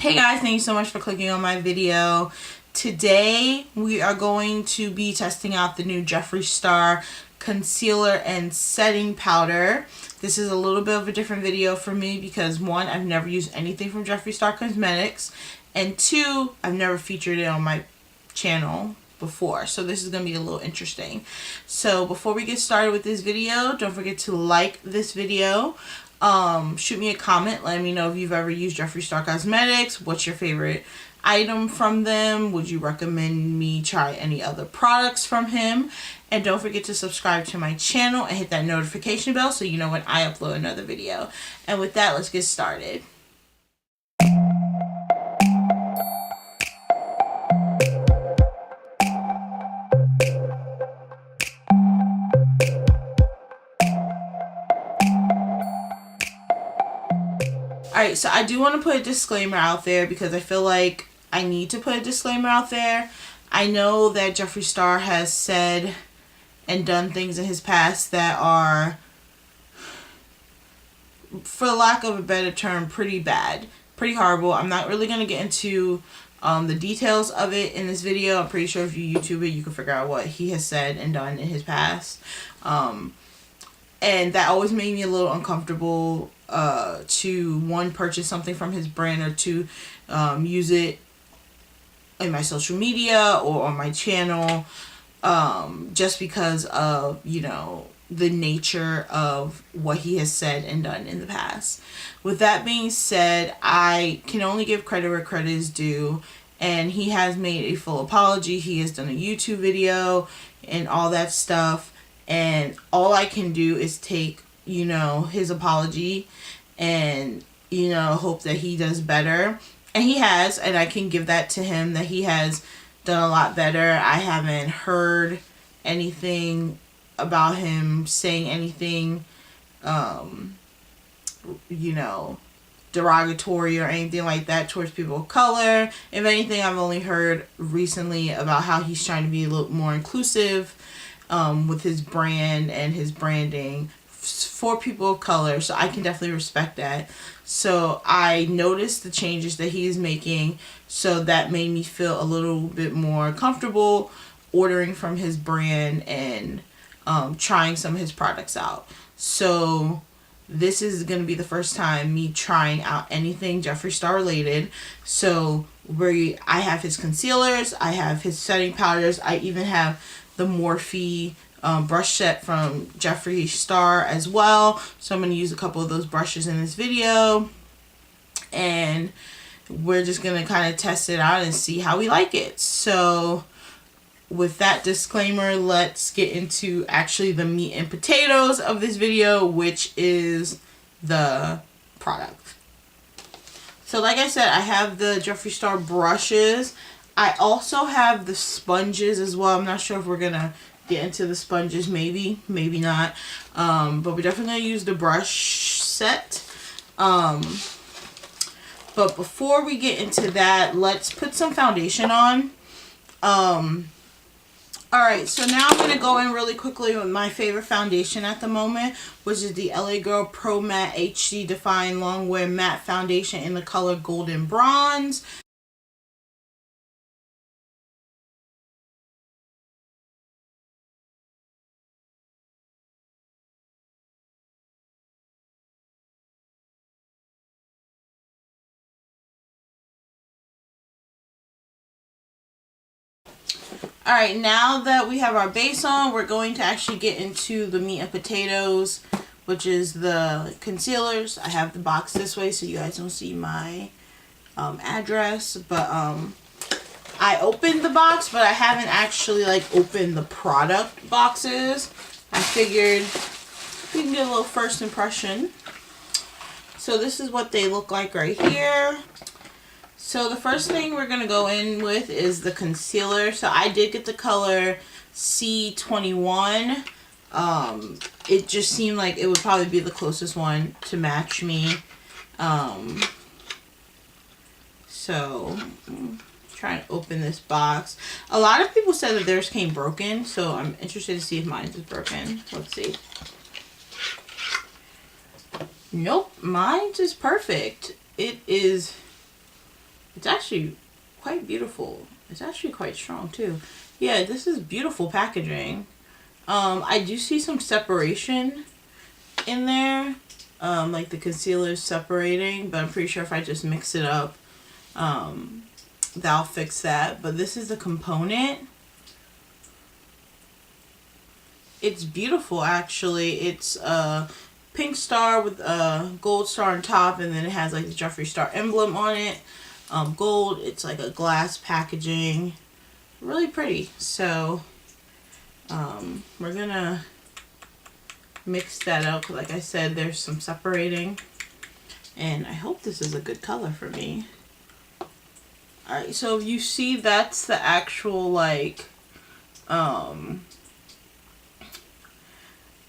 Hey guys, thank you so much for clicking on my video. Today we are going to be testing out the new Jeffree Star concealer and setting powder. This is a little bit of a different video for me because one, I've never used anything from Jeffree Star Cosmetics, and two, I've never featured it on my channel before, so this is going to be a little interesting. So before we get started with this video, don't forget to like this video. Shoot me a comment, let me know if you've ever used Jeffree Star Cosmetics. What's your favorite item from them? Would you recommend me try any other products from him? And don't forget to subscribe to my channel and hit that notification bell so you know when I upload another video. And with that, let's get started. Alright, so I do want to put a disclaimer out there because I feel like I need to put a disclaimer out there. I know that Jeffree Star has said and done things in his past that are, for lack of a better term, pretty bad. Pretty horrible. I'm not really going to get into the details of it in this video. I'm pretty sure if you YouTube it, you can figure out what he has said and done in his past. And that always made me a little uncomfortable to, one, purchase something from his brand, or two, use it in my social media or on my channel, just because of, you know, the nature of what he has said and done in the past. With that being said, I can only give credit where credit is due, and he has made a full apology. He has done a YouTube video and all that stuff. And all I can do is take, you know, his apology and, you know, hope that he does better. And he has, and I can give that to him, that he has done a lot better. I haven't heard anything about him saying anything, you know, derogatory or anything like that towards people of color. If anything, I've only heard recently about how he's trying to be a little more inclusive with his brand and his branding for people of color, so I can definitely respect that. So I noticed the changes that he is making, so that made me feel a little bit more comfortable ordering from his brand and trying some of his products out. So this is going to be the first time me trying out anything Jeffree Star related. So I have his concealers, I have his setting powders, I even have the Morphe brush set from Jeffree Star as well. So I'm going to use a couple of those brushes in this video. And we're just going to kind of test it out and see how we like it. So with that disclaimer, let's get into actually the meat and potatoes of this video, which is the product. So like I said, I have the Jeffree Star brushes. I also have the sponges as well. I'm not sure if we're going to get into the sponges. Maybe, maybe not. But we're definitely going to use the brush set. But before we get into that, let's put some foundation on. Alright, so now I'm going to go in really quickly with my favorite foundation at the moment, which is the LA Girl Pro Matte HD Define Longwear Matte Foundation in the color Golden Bronze. Alright, now that we have our base on, we're going to actually get into the meat and potatoes, which is the concealers. I have the box this way so you guys don't see my address, but I opened the box, but I haven't actually like opened the product boxes. I figured we can get a little first impression. So this is what they look like right here. So the first thing we're going to go in with is the concealer. So I did get the color C21. It just seemed like it would probably be the closest one to match me. So I'm trying to open this box. A lot of people said that theirs came broken, so I'm interested to see if mine is broken. Let's see. Nope, mine is perfect. It is It's actually quite beautiful. It's actually quite strong too. Yeah, this is beautiful packaging. I do see some separation in there. Like the concealer is separating, but I'm pretty sure if I just mix it up, that'll fix that. But this is the component. It's beautiful, actually. It's a pink star with a gold star on top, and then it has like the Jeffree Star emblem on it. Gold. It's like a glass packaging. Really pretty. So we're gonna mix that up, because like I said, there's some separating, and I hope this is a good color for me. Alright, so you see that's the actual like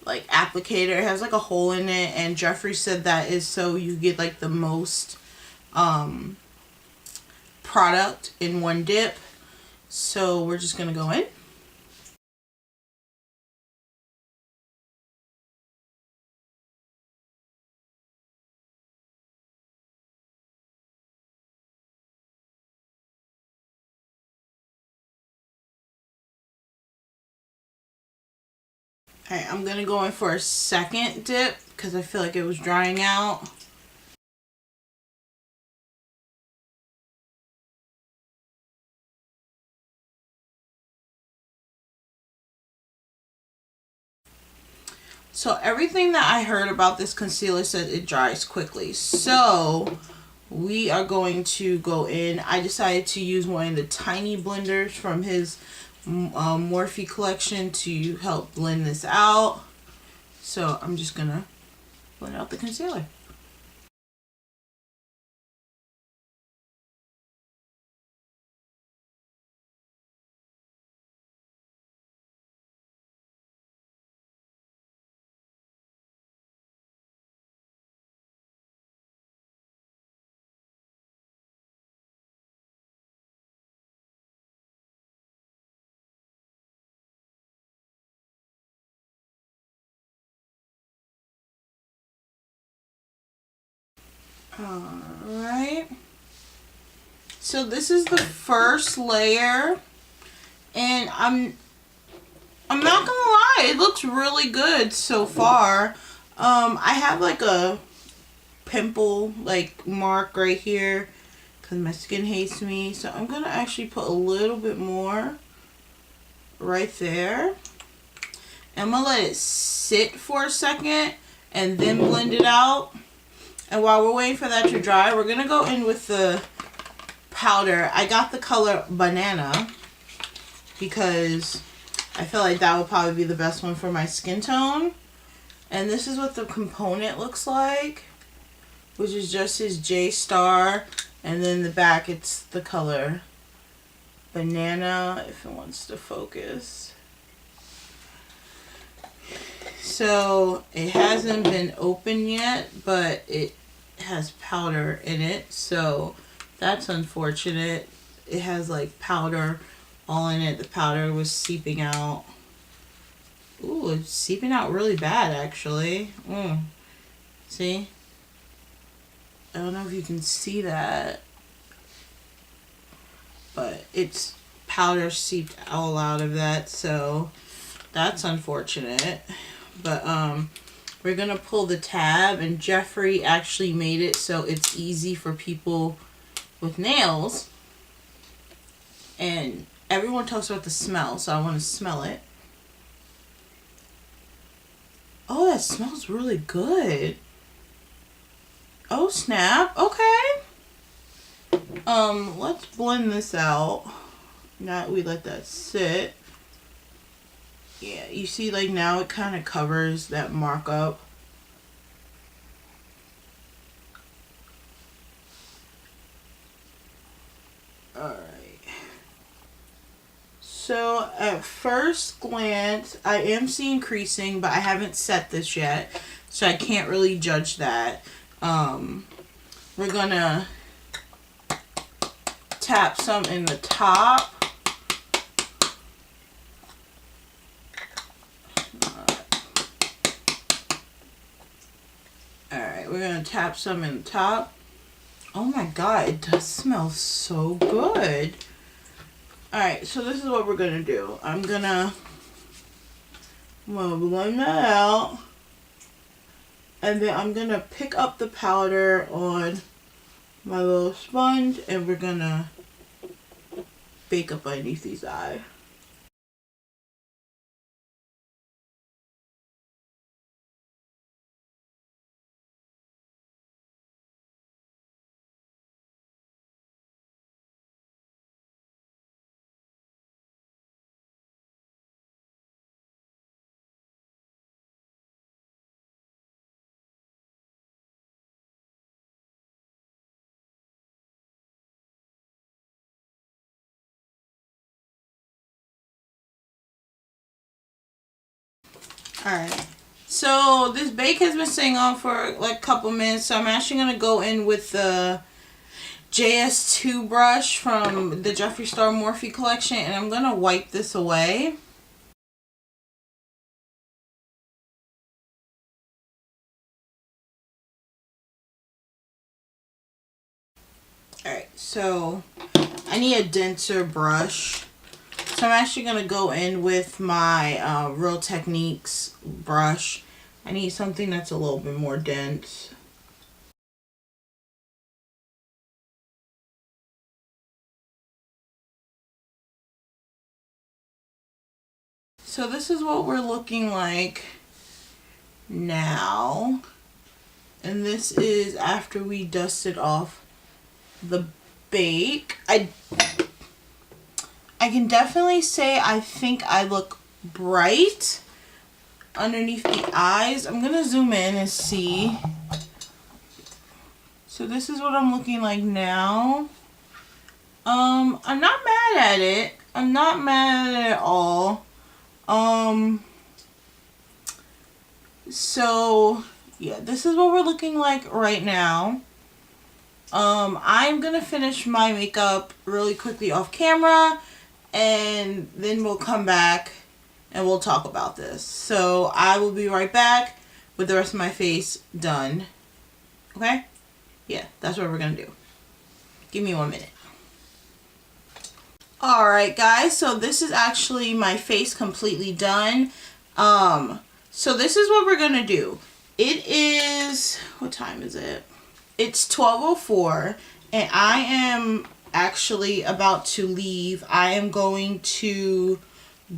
applicator. It has like a hole in it, and Jeffree said that is so you get like the most product in one dip. So we're just gonna go in. Alright, I'm gonna go in for a second dip because I feel like it was drying out. So everything that I heard about this concealer says it dries quickly. So we are going to go in. I decided to use one of the tiny blenders from his Morphe collection to help blend this out. So I'm just gonna blend out the concealer. Alright. So this is the first layer, and I'm not gonna lie, it looks really good so far. I have like a pimple like mark right here because my skin hates me, so I'm gonna actually put a little bit more right there. I'm gonna let it sit for a second and then blend it out. And while we're waiting for that to dry, we're gonna go in with the powder. I got the color Banana because I feel like that would probably be the best one for my skin tone. And this is what the component looks like, which is just his J star, and then the back it's the color Banana, if it wants to focus. So it hasn't been open yet, but it has powder in it, so that's unfortunate. It has like powder all in it. The powder was seeping out. Ooh, it's seeping out really bad, actually. See? I don't know if you can see that, but it's powder seeped all out of that, so that's unfortunate. But we're gonna pull the tab, and Jeffree actually made it so it's easy for people with nails. And everyone talks about the smell, so I want to smell it. Oh, that smells really good. Oh snap. Okay. Let's blend this out. Now that we let that sit. Yeah, you see, like, now it kind of covers that markup. Alright. So, at first glance, I am seeing creasing, but I haven't set this yet, so I can't really judge that. We're gonna tap some in the top. Alright, we're gonna tap some in the top. Oh my god, it does smell so good. Alright, so this is what we're gonna do. I'm gonna blend that out. And then I'm gonna pick up the powder on my little sponge and we're gonna bake up underneath these eyes. Alright, so this bake has been sitting on for like a couple minutes, so I'm actually going to go in with the JS2 brush from the Jeffree Star Morphe collection, and I'm going to wipe this away. Alright, so I need a denser brush. So I'm actually going to go in with my Real Techniques brush. I need something that's a little bit more dense. So this is what we're looking like now. And this is after we dusted off the bake. I can definitely say I think I look bright underneath the eyes. I'm gonna zoom in and see. So this is what I'm looking like now. I'm not mad at it. I'm not mad at it at all. So yeah, this is what we're looking like right now. I'm gonna finish my makeup really quickly off camera, and then we'll come back and we'll talk about this. So I will be right back with the rest of my face done. Okay? Yeah, that's what we're gonna do. Give me 1 minute. Alright guys, so this is actually my face completely done. So this is what we're gonna do. It is, what time is it? It's 12:04 and I am actually about to leave. I am going to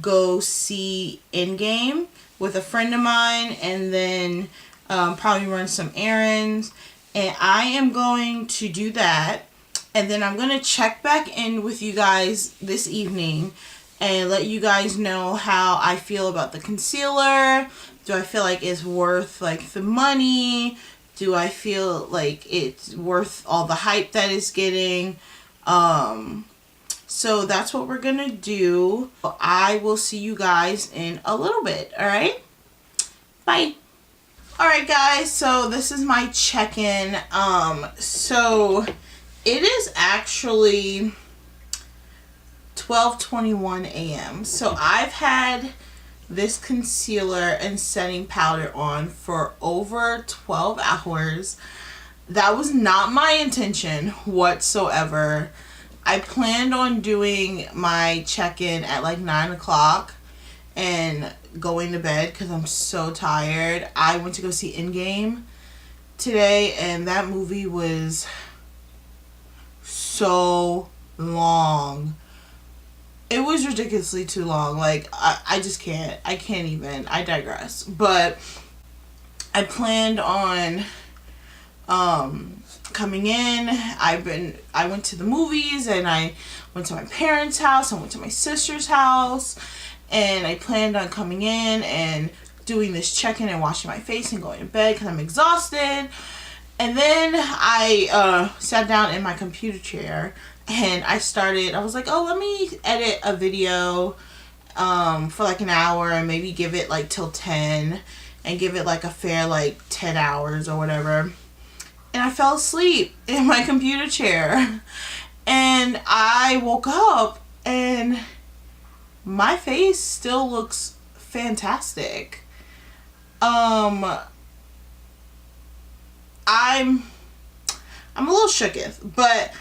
go see Endgame with a friend of mine, and then probably run some errands, and I am going to do that, and then I'm going to check back in with you guys this evening and let you guys know how I feel about the concealer. Do I feel like it's worth like the money? Do I feel like it's worth all the hype that it's getting? So that's what we're gonna do. I will see you guys in a little bit. All right, bye. All right guys, so this is my check-in. So it is actually 12:21 a.m. so I've had this concealer and setting powder on for over 12 hours. That was not my intention whatsoever. I planned on doing my check-in at like 9 o'clock and going to bed because I'm so tired. I went to go see Endgame today, and that movie was so long. It was ridiculously too long. Like, I just can't. I can't even. I digress. But I planned on coming in. I went to the movies, and I went to my parents' house. I went to my sister's house, and I planned on coming in and doing this check-in and washing my face and going to bed because I'm exhausted. And then I sat down in my computer chair and I was like, oh, let me edit a video for like an hour and maybe give it like till 10 and give it like a fair like 10 hours or whatever. And I fell asleep in my computer chair, and I woke up and my face still looks fantastic. I'm a little shooketh. But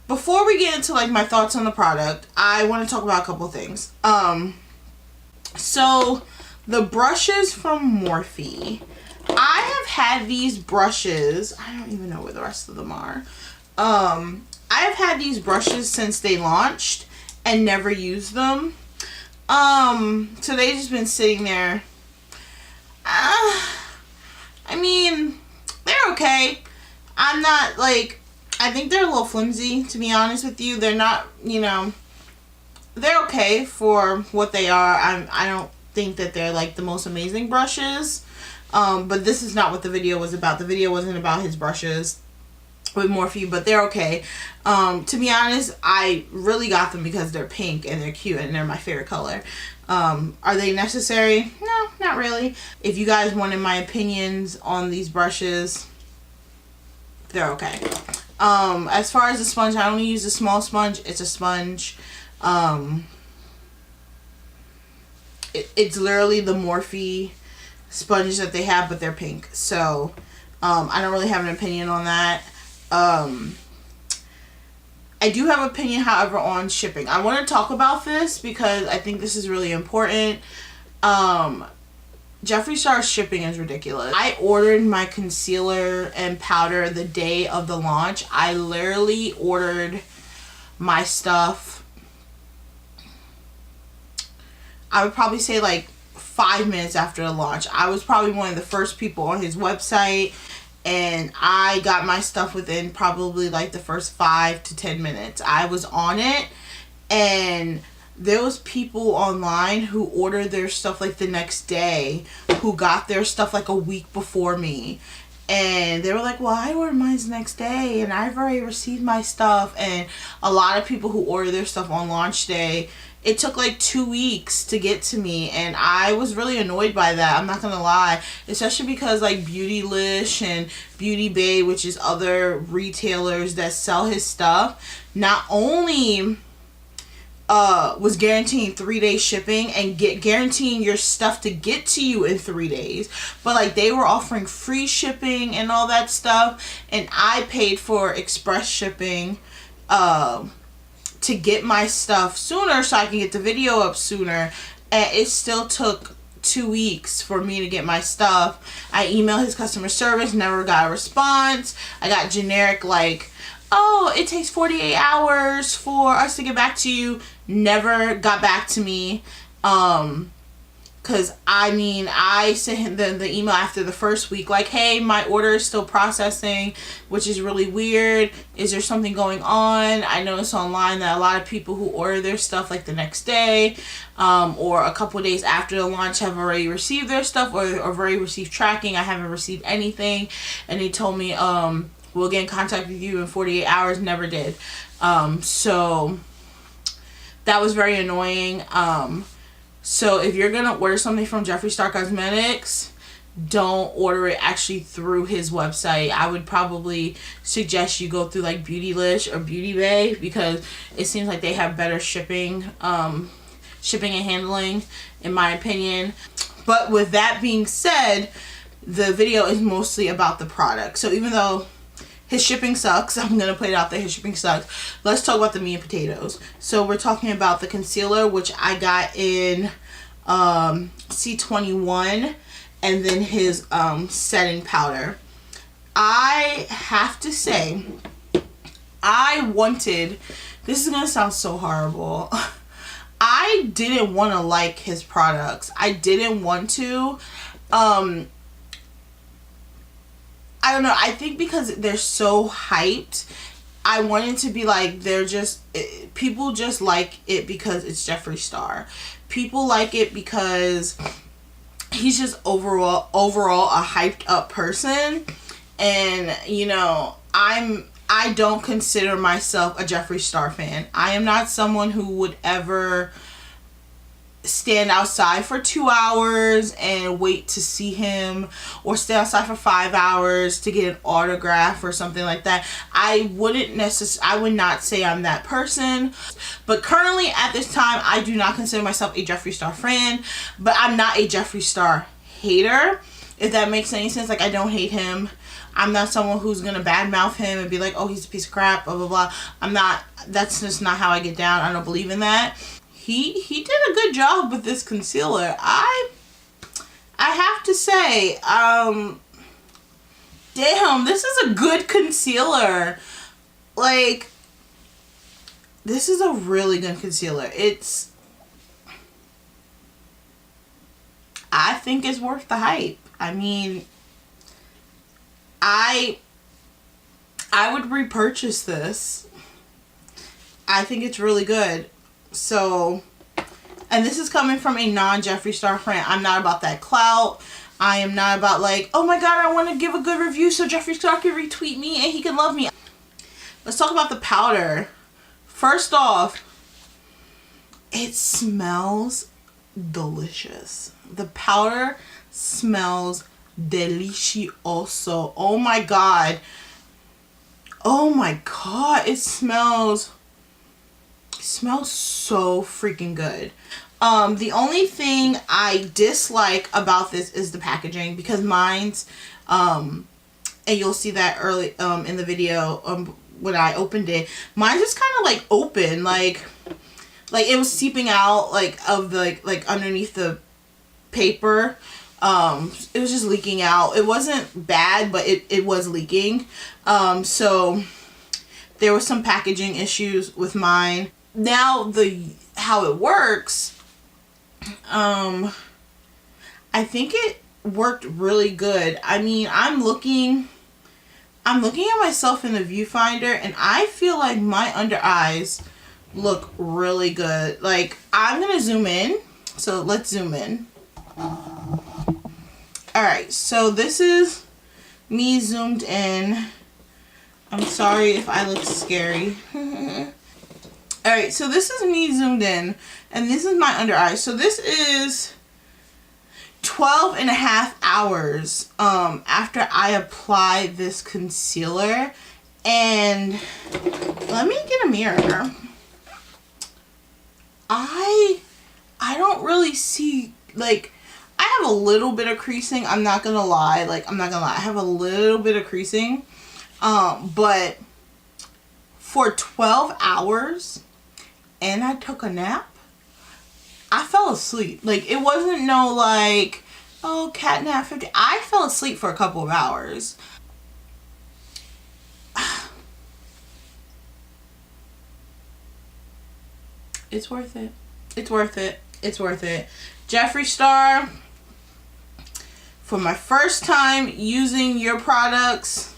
before we get into like my thoughts on the product, I want to talk about a couple things. So the brushes from Morphe, I have had these brushes, I don't even know where the rest of them are. I've had these brushes since they launched and never used them. So they've just been sitting there. I mean, they're okay. I'm not like, I think they're a little flimsy, to be honest with you. They're not, you know, they're okay for what they are. I don't think that they're like the most amazing brushes. But this is not what the video was about. The video wasn't about his brushes with Morphe, but they're okay. To be honest, I really got them because they're pink and they're cute and they're my favorite color. Are they necessary? No, not really. If you guys wanted my opinions on these brushes, they're okay. As far as the sponge, I only use a small sponge. It's a sponge. It's literally the Morphe sponges that they have, but they're pink. So, I don't really have an opinion on that. I do have an opinion, however, on shipping. I want to talk about this because I think this is really important. Jeffree Star's shipping is ridiculous. I ordered my concealer and powder the day of the launch. I literally ordered my stuff, I would probably say like 5 minutes after the launch. I was probably one of the first people on his website, and I got my stuff within probably like the first 5 to 10 minutes. I was on it, and there was people online who ordered their stuff like the next day, who got their stuff like a week before me. And they were like, well, I ordered mine the next day and I've already received my stuff. And a lot of people who ordered their stuff on launch day, it took like 2 weeks to get to me. And I was really annoyed by that. I'm not going to lie. Especially because like Beautylish and Beauty Bay, which is other retailers that sell his stuff, not only was guaranteeing 3-day shipping and guaranteeing your stuff to get to you in 3 days, but like they were offering free shipping and all that stuff, and I paid for express shipping to get my stuff sooner so I can get the video up sooner, and it still took 2 weeks for me to get my stuff. I emailed his customer service, never got a response. I got generic like, oh, it takes 48 hours for us to get back to you. Never got back to me. Because, I mean, I sent him the email after the first week, like, hey, my order is still processing, which is really weird. Is there something going on? I noticed online that a lot of people who order their stuff, like, the next day, or a couple of days after the launch have already received their stuff, or already received tracking. I haven't received anything. And they told me, we'll get in contact with you in 48 hours. Never did. So that was very annoying. So if you're gonna order something from Jeffree Star Cosmetics, don't order it actually through his website. I would probably suggest you go through like Beautylish or Beauty Bay, because it seems like they have better shipping and handling, in my opinion. But with that being said, the video is mostly about the product. So even though his shipping sucks, I'm going to put it out there, his shipping sucks, let's talk about the meat and potatoes. So we're talking about the concealer, which I got in C21, and then his setting powder. I have to say, I wanted, this is going to sound so horrible, I didn't want to like his products. I didn't want to. I don't know, I think because they're so hyped, I wanted to be like, they're just, people just like it because it's Jeffree Star. People like it because he's just overall a hyped up person. And, you know, I don't consider myself a Jeffree Star fan. I am not someone who would ever stand outside for 2 hours and wait to see him, or stand outside for 5 hours to get an autograph or something like that. I would not say I'm that person. But currently at this time, I do not consider myself a Jeffree Star fan, but I'm not a Jeffree Star hater, if that makes any sense. Like, I don't hate him. I'm not someone who's gonna badmouth him and be like, oh, he's a piece of crap, blah blah blah. I'm not. That's just not how I get down. I don't believe in that. He did a good job with this concealer. I have to say, damn, this is a good concealer. Like, this is a really good concealer. I think it's worth the hype. I mean, I would repurchase this. I think it's really good. So, and this is coming from a non-Jeffree Star friend. I'm not about that clout. I am not about like, oh my god, I want to give a good review so Jeffree Star can retweet me and he can love me. Let's talk about the powder. First off, it smells delicious. The powder smells delicioso. Oh my god. Oh my god. It smells so freaking good. The only thing I dislike about this is the packaging, because mine's and you'll see that early in the video when I opened it, mine just kind of like open, like it was seeping out like of the like underneath the paper. It was just leaking out. It wasn't bad, but it was leaking. So there were some packaging issues with mine. Now how it works, I think it worked really good. I mean, I'm looking at myself in the viewfinder and I feel like my under eyes look really good. Like, I'm gonna zoom in. So let's zoom in. Alright, so this is me zoomed in. I'm sorry if I look scary. Alright, so this is me zoomed in, and this is my under eye. So this is 12.5 hours after I apply this concealer. And let me get a mirror. I don't really see, like, I have a little bit of creasing. I'm not gonna lie. I have a little bit of creasing. But for 12 hours and I took a nap, I fell asleep. Like, it wasn't no like, oh, cat nap 50. I fell asleep for a couple of hours. It's worth it. It's worth it. It's worth it. Jeffree Star, for my first time using your products,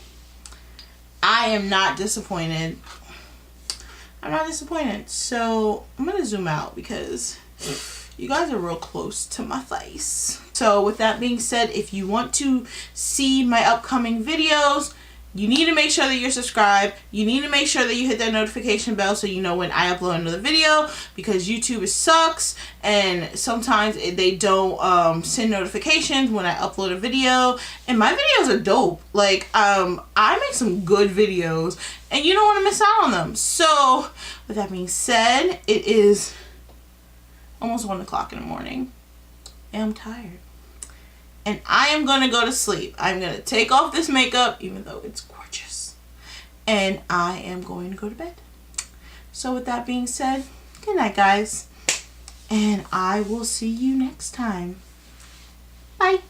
I am not disappointed. I'm not disappointed. So I'm going to zoom out because you guys are real close to my face. So with that being said, if you want to see my upcoming videos, you need to make sure that you're subscribed. You need to make sure that you hit that notification bell so you know when I upload another video, because YouTube sucks and sometimes they don't send notifications when I upload a video. And my videos are dope. Like, I make some good videos and you don't want to miss out on them. So with that being said, it is almost 1 o'clock in the morning and I'm tired. And I am going to go to sleep. I'm going to take off this makeup, even though it's gorgeous. And I am going to go to bed. So with that being said, good night, guys. And I will see you next time. Bye.